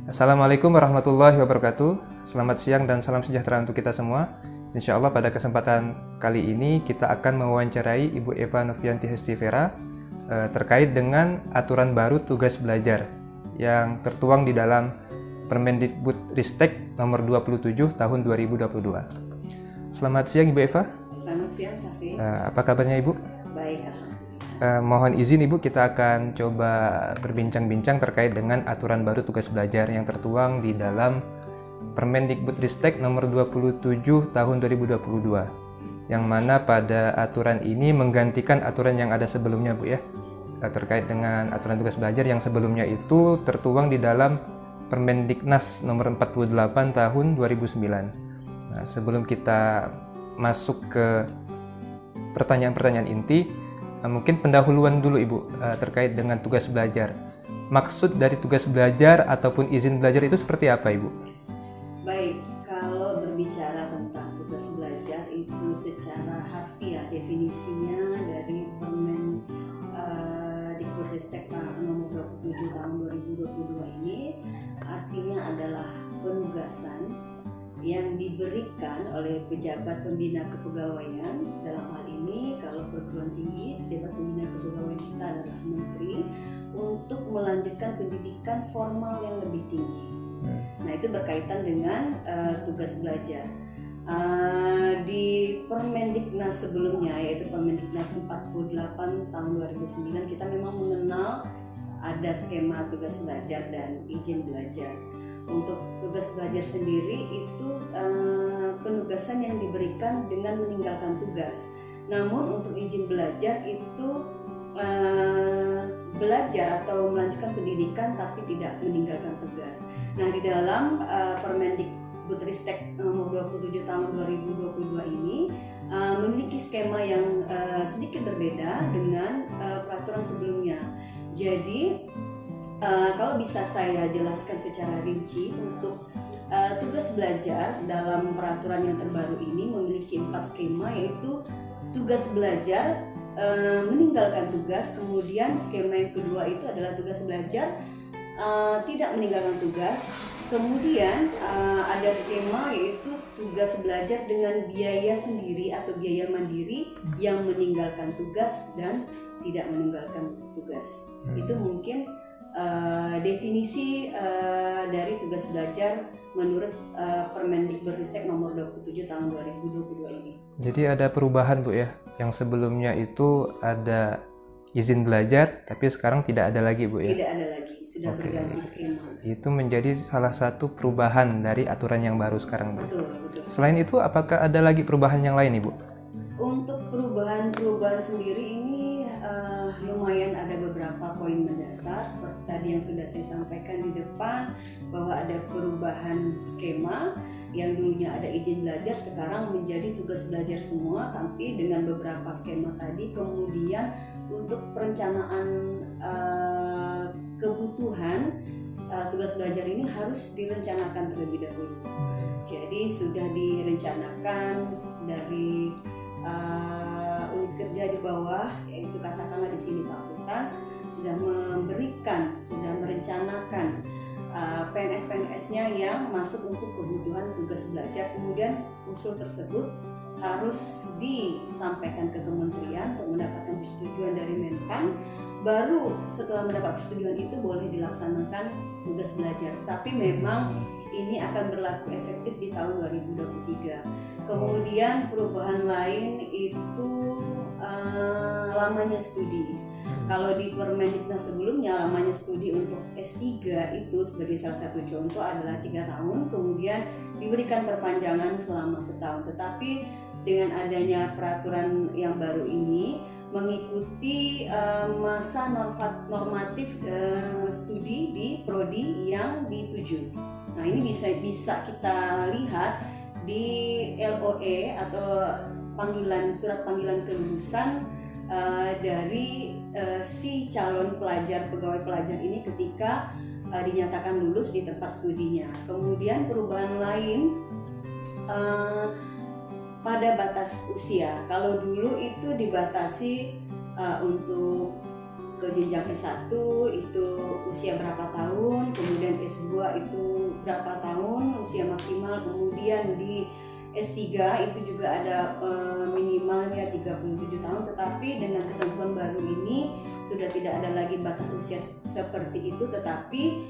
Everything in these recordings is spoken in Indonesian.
Assalamualaikum warahmatullahi wabarakatuh. Selamat siang dan salam sejahtera untuk kita semua. Insya Allah pada kesempatan kali ini kita akan mewawancarai Ibu Eva Novianti Hestivera terkait dengan aturan baru tugas belajar yang tertuang di dalam Permendikbudristek nomor 27 tahun 2022. Selamat siang Ibu Eva. Selamat siang Safi. Apa kabarnya Ibu? Baik, Mohon izin Ibu, kita akan coba berbincang-bincang terkait dengan aturan baru tugas belajar yang tertuang di dalam Permendikbudristek nomor 27 tahun 2022, yang mana pada aturan ini menggantikan aturan yang ada sebelumnya Bu ya, terkait dengan aturan tugas belajar yang sebelumnya itu tertuang di dalam Permendiknas nomor 48 tahun 2009. Nah, sebelum kita masuk ke pertanyaan-pertanyaan inti, mungkin pendahuluan dulu Ibu terkait dengan tugas belajar. Maksud dari tugas belajar ataupun izin belajar itu seperti apa Ibu? Baik, kalau berbicara tentang tugas belajar itu secara harfiah definisinya dari Permendikbudristek nomor 27 tahun 2022 ini artinya adalah penugasan yang diberikan oleh pejabat pembina kepegawaian. Dalam hal ini kalau perguruan tinggi, pejabat pembina kepegawaian kita adalah menteri, untuk melanjutkan pendidikan formal yang lebih tinggi. Nah, itu berkaitan dengan tugas belajar. Di Permendiknas sebelumnya, yaitu Permendiknas 48 tahun 2009, kita memang mengenal ada skema tugas belajar dan izin belajar. Untuk tugas belajar sendiri itu penugasan yang diberikan dengan meninggalkan tugas. Namun untuk izin belajar itu belajar atau melanjutkan pendidikan tapi tidak meninggalkan tugas. Nah, di dalam Permendikbudristek nomor 27 tahun 2022 ini memiliki skema yang sedikit berbeda dengan peraturan sebelumnya. Jadi kalau bisa saya jelaskan secara rinci, untuk tugas belajar dalam peraturan yang terbaru ini memiliki 4 skema, yaitu tugas belajar, meninggalkan tugas, kemudian skema yang kedua itu adalah tugas belajar tidak meninggalkan tugas, kemudian ada skema yaitu tugas belajar dengan biaya sendiri atau biaya mandiri yang meninggalkan tugas dan tidak meninggalkan tugas. Itu mungkin definisi dari tugas belajar menurut Permendikbudristek nomor 27 tahun 2022 ini. Jadi ada perubahan Bu ya, yang sebelumnya itu ada izin belajar tapi sekarang tidak ada lagi Bu ya? Tidak ada lagi, sudah berganti skema. Itu menjadi salah satu perubahan dari aturan yang baru sekarang Bu. Betul. Selain itu apakah ada lagi perubahan yang lain Ibu? Untuk perubahan sendiri ini lumayan ada beberapa poin mendasar seperti tadi yang sudah saya sampaikan di depan, bahwa ada perubahan skema yang dulunya ada izin belajar sekarang menjadi tugas belajar semua, tapi dengan beberapa skema tadi. Kemudian untuk perencanaan kebutuhan tugas belajar ini harus direncanakan terlebih dahulu. Jadi sudah direncanakan dari unit kerja di bawah, yaitu katakanlah di sini fakultas sudah merencanakan PNS-PNS-nya yang masuk untuk kebutuhan tugas belajar. Kemudian usul tersebut harus disampaikan ke kementerian untuk mendapatkan persetujuan dari Menpan. Baru setelah mendapat persetujuan itu boleh dilaksanakan tugas belajar. Tapi memang ini akan berlaku efektif di tahun 2023. Kemudian perubahan lain itu lamanya studi. Kalau di Permendiknas sebelumnya lamanya studi untuk S3 itu sebagai salah satu contoh adalah 3 tahun, kemudian diberikan perpanjangan selama setahun. Tetapi dengan adanya peraturan yang baru ini mengikuti masa normatif studi di prodi yang dituju. Nah, ini bisa kita lihat di LOE atau surat panggilan kelulusan dari si calon pegawai pelajar ini ketika dinyatakan lulus di tempat studinya. Kemudian perubahan lain pada batas usia. Kalau dulu itu dibatasi untuk ke jenjang S1 itu usia berapa tahun, kemudian S2 itu berapa tahun usia maksimal, kemudian di S3 itu juga ada minimalnya 37 tahun, tetapi dengan ketentuan baru ini sudah tidak ada lagi batas usia seperti itu, tetapi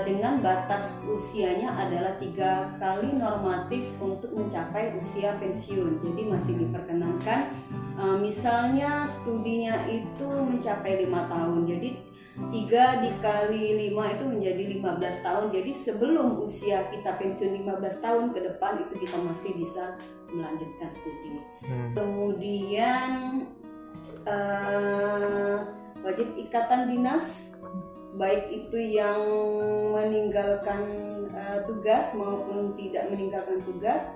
dengan batas usianya adalah 3 kali normatif untuk mencapai usia pensiun. Jadi masih diperkenankan misalnya studinya itu mencapai 5 tahun, jadi 3 dikali 5 itu menjadi 15 tahun. Jadi sebelum usia kita pensiun 15 tahun ke depan itu kita masih bisa melanjutkan studi. Kemudian wajib ikatan dinas, baik itu yang meninggalkan tugas maupun tidak meninggalkan tugas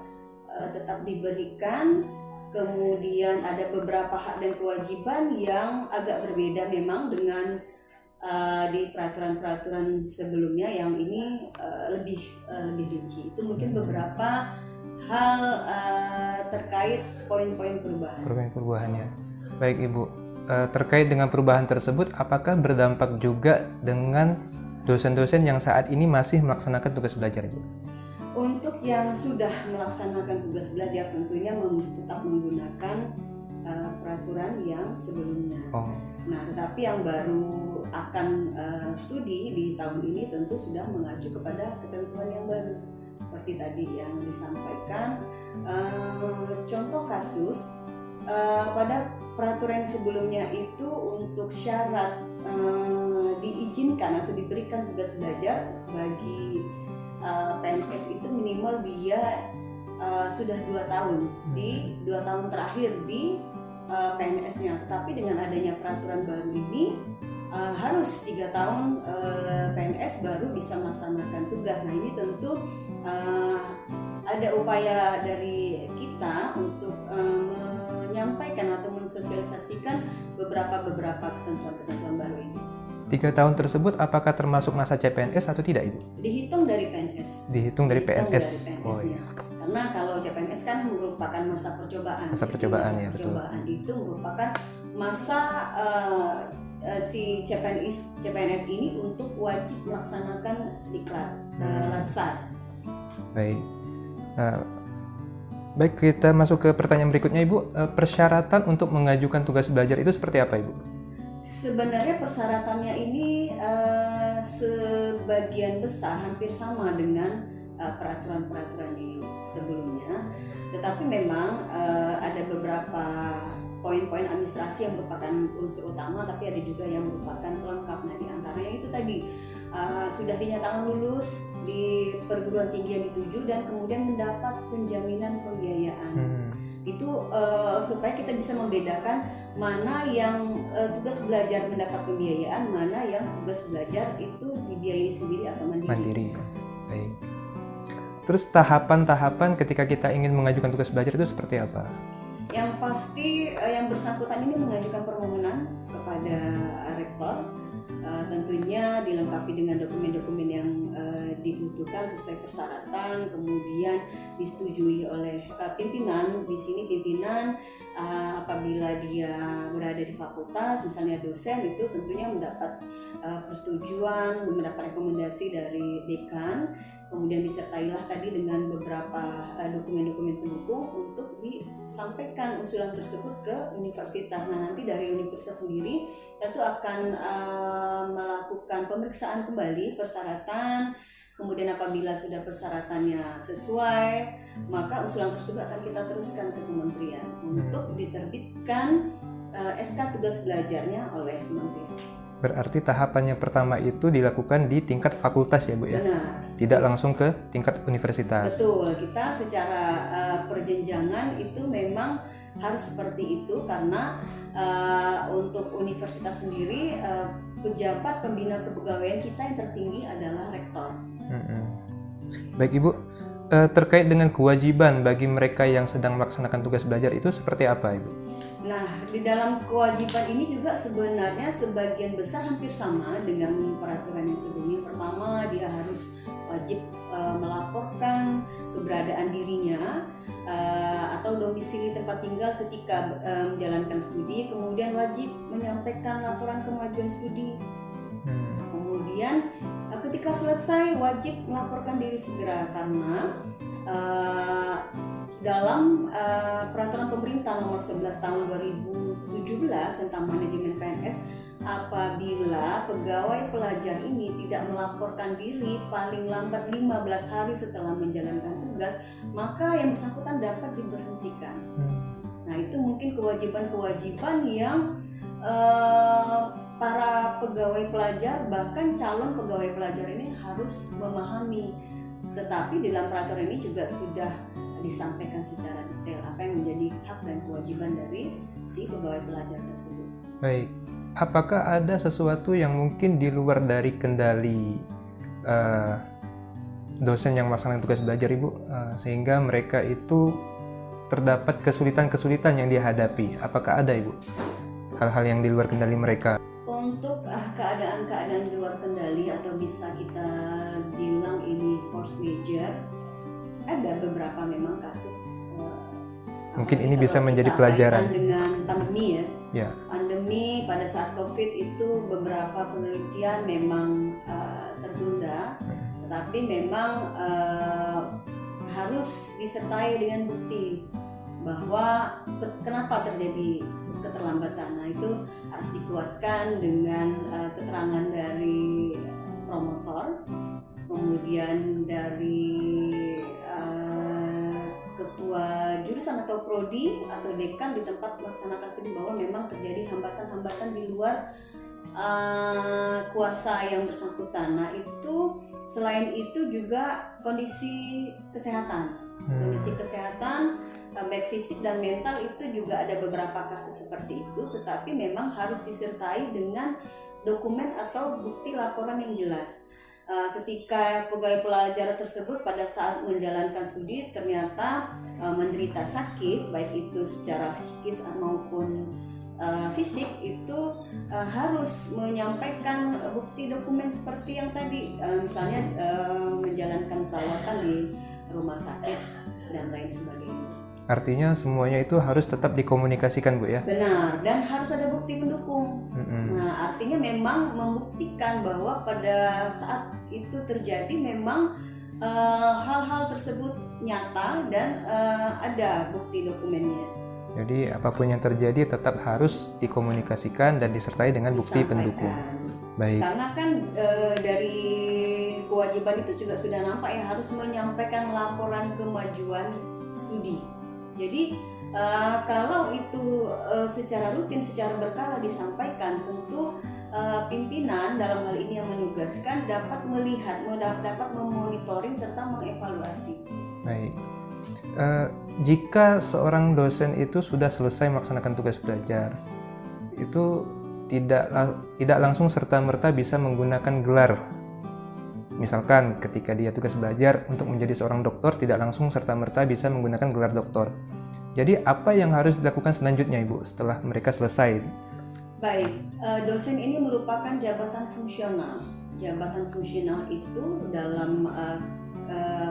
tetap diberikan. Kemudian ada beberapa hak dan kewajiban yang agak berbeda memang dengan di peraturan-peraturan sebelumnya, yang ini lebih rinci. Itu mungkin beberapa hal terkait poin-poin perubahan. Perubahannya. Baik Ibu, terkait dengan perubahan tersebut, apakah berdampak juga dengan dosen-dosen yang saat ini masih melaksanakan tugas belajar, Ibu? Untuk yang sudah melaksanakan tugas belajar tentunya tetap menggunakan peraturan yang sebelumnya. Nah, tetapi yang baru akan studi di tahun ini tentu sudah mengacu kepada ketentuan yang baru. Seperti tadi yang disampaikan, contoh kasus pada peraturan sebelumnya itu untuk syarat diizinkan atau diberikan tugas belajar bagi PNS itu minimal dia sudah 2 tahun di 2 tahun terakhir di PNS-nya. Tetapi dengan adanya peraturan baru ini harus 3 tahun PNS baru bisa melaksanakan tugas. Nah, ini tentu ada upaya dari kita untuk menyampaikan atau mensosialisasikan beberapa ketentuan baru ini. 3 tahun tersebut apakah termasuk masa CPNS atau tidak, Ibu? Dihitung dari PNS. Dihitung dari PNS. Iya. Karena kalau CPNS kan merupakan masa percobaan. Masa percobaan, ya, betul. Percobaan itu merupakan masa si CPNS ini untuk wajib melaksanakan diklat latsar. Baik. Baik, kita masuk ke pertanyaan berikutnya, Ibu. Persyaratan untuk mengajukan tugas belajar itu seperti apa, Ibu? Sebenarnya persyaratannya ini sebagian besar hampir sama dengan peraturan-peraturan di sebelumnya, tetapi memang ada beberapa poin-poin administrasi yang merupakan unsur utama, tapi ada juga yang merupakan pelengkap. Nah, di antaranya itu tadi sudah dinyatakan lulus di perguruan tinggi yang dituju dan kemudian mendapat penjaminan pembiayaan. Itu supaya kita bisa membedakan mana yang tugas belajar mendapat pembiayaan, mana yang tugas belajar itu dibiayai sendiri atau mandiri. Baik. Terus tahapan-tahapan ketika kita ingin mengajukan tugas belajar itu seperti apa? Yang pasti yang bersangkutan ini mengajukan permohonan kepada rektor, tentunya dilengkapi dengan dokumen-dokumen yang dibutuhkan sesuai persyaratan, kemudian disetujui oleh pimpinan. Di sini pimpinan apabila dia berada di fakultas, misalnya dosen, itu tentunya mendapat persetujuan, mendapat rekomendasi dari dekan. Kemudian disertailah tadi dengan beberapa dokumen-dokumen pendukung untuk disampaikan usulan tersebut ke universitas. Nah, nanti dari universitas sendiri tentu akan melakukan pemeriksaan kembali persyaratan. Kemudian apabila sudah persyaratannya sesuai, maka usulan tersebut akan kita teruskan ke kementerian untuk diterbitkan SK tugas belajarnya oleh kementerian. Berarti tahapan yang pertama itu dilakukan di tingkat fakultas ya, Bu, ya? Benar. Tidak langsung ke tingkat universitas. Betul, kita secara perjenjangan itu memang harus seperti itu karena untuk universitas sendiri pejabat pembina kepegawaian kita yang tertinggi adalah rektor. Baik Ibu, terkait dengan kewajiban bagi mereka yang sedang melaksanakan tugas belajar itu seperti apa, Ibu? Nah, di dalam kewajiban ini juga sebenarnya sebagian besar hampir sama dengan peraturan yang sebelumnya. Pertama, dia harus wajib melaporkan keberadaan dirinya atau domisili tempat tinggal ketika menjalankan studi. Kemudian wajib menyampaikan laporan kemajuan studi. Kemudian ketika selesai wajib melaporkan diri segera, karena dalam peraturan pemerintah nomor 11 tahun 2017 tentang manajemen PNS, apabila pegawai pelajar ini tidak melaporkan diri paling lambat 15 hari setelah menjalankan tugas, maka yang bersangkutan dapat diberhentikan. Nah, itu mungkin kewajiban-kewajiban yang para pegawai pelajar, bahkan calon pegawai pelajar ini harus memahami. Tetapi di dalam peraturan ini juga sudah disampaikan secara detail apa yang menjadi hak dan kewajiban dari si pegawai pelajar tersebut. Baik, apakah ada sesuatu yang mungkin di luar dari kendali dosen yang melaksanakan tugas belajar, Ibu, sehingga mereka itu terdapat kesulitan-kesulitan yang dihadapi? Apakah ada, Ibu, hal-hal yang di luar kendali mereka? Untuk keadaan-keadaan di luar kendali atau bisa kita bilang ini force major, ada beberapa memang kasus. Mungkin ini bisa menjadi pelajaran dengan pandemi ya. Pandemi pada saat COVID itu beberapa penelitian memang tertunda, tetapi memang harus disertai dengan bukti bahwa kenapa terjadi keterlambatan. Nah, itu harus dikuatkan dengan keterangan dari promotor, kemudian dari ketua jurusan atau prodi atau dekan di tempat melaksanakan studi bahwa memang terjadi hambatan-hambatan di luar kuasa yang bersangkutan. Nah, itu selain itu juga kondisi kesehatan. Kondisi kesehatan baik fisik dan mental itu juga ada beberapa kasus seperti itu, tetapi memang harus disertai dengan dokumen atau bukti laporan yang jelas. Ketika pegawai pelajar tersebut pada saat menjalankan studi ternyata menderita sakit, baik itu secara psikis maupun fisik, itu harus menyampaikan bukti dokumen seperti yang tadi, misalnya menjalankan perawatan di rumah sakit dan lain sebagainya. Artinya semuanya itu harus tetap dikomunikasikan, Bu, ya? Benar, dan harus ada bukti pendukung. Nah, artinya memang membuktikan bahwa pada saat itu terjadi memang hal-hal tersebut nyata dan ada bukti dokumennya. Jadi apapun yang terjadi tetap harus dikomunikasikan dan disertai dengan bukti pendukung. Baik. Karena kan dari kewajiban itu juga sudah nampak ya, harus menyampaikan laporan kemajuan studi. Jadi kalau itu secara rutin, secara berkala disampaikan, tentu pimpinan dalam hal ini yang menugaskan dapat melihat, dapat memonitoring serta mengevaluasi. Baik. Jika seorang dosen itu sudah selesai melaksanakan tugas belajar, itu tidak langsung serta-merta bisa menggunakan gelar. Misalkan ketika dia tugas belajar untuk menjadi seorang doktor, tidak langsung serta-merta bisa menggunakan gelar doktor. Jadi apa yang harus dilakukan selanjutnya, Ibu, setelah mereka selesai? Baik, dosen ini merupakan jabatan fungsional. Jabatan fungsional itu dalam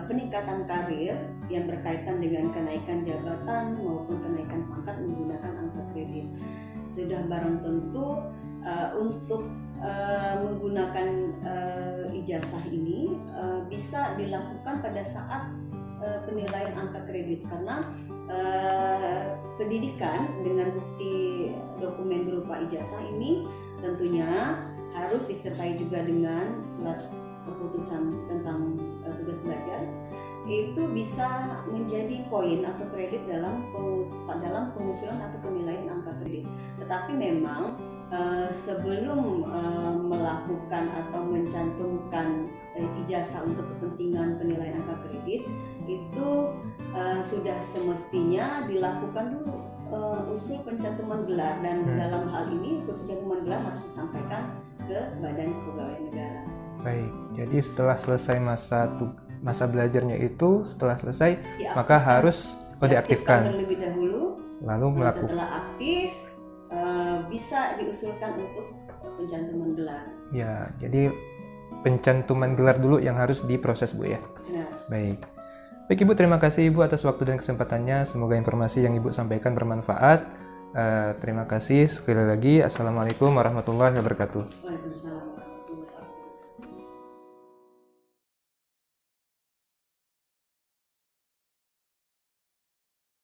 peningkatan karir yang berkaitan dengan kenaikan jabatan maupun kenaikan pangkat menggunakan angka kredit. Sudah barang tentu untuk menggunakan ijazah ini bisa dilakukan pada saat penilaian angka kredit, karena pendidikan dengan bukti dokumen berupa ijazah ini tentunya harus disertai juga dengan surat keputusan tentang tugas belajar. Itu bisa menjadi poin atau kredit dalam pengusulan atau penilaian angka kredit. Tetapi memang sebelum melakukan atau mencantumkan ijazah untuk kepentingan penilaian angka kredit, itu sudah semestinya dilakukan dulu usul pencantuman gelar, dan dalam hal ini usul pencantuman gelar harus disampaikan ke Badan Kepegawaian Negara. Baik, jadi setelah selesai masa belajarnya itu setelah selesai Diaktifkan. maka harus diaktifkan. terlebih dahulu. Lalu Nah, melakukan. setelah aktif bisa diusulkan untuk pencantuman gelar. Ya, jadi pencantuman gelar dulu yang harus diproses, Bu ya. Nah, Baik. Baik Ibu, terima kasih Ibu atas waktu dan kesempatannya. Semoga informasi yang Ibu sampaikan bermanfaat. Terima kasih sekali lagi. Assalamualaikum warahmatullahi wabarakatuh. Waalaikumsalam.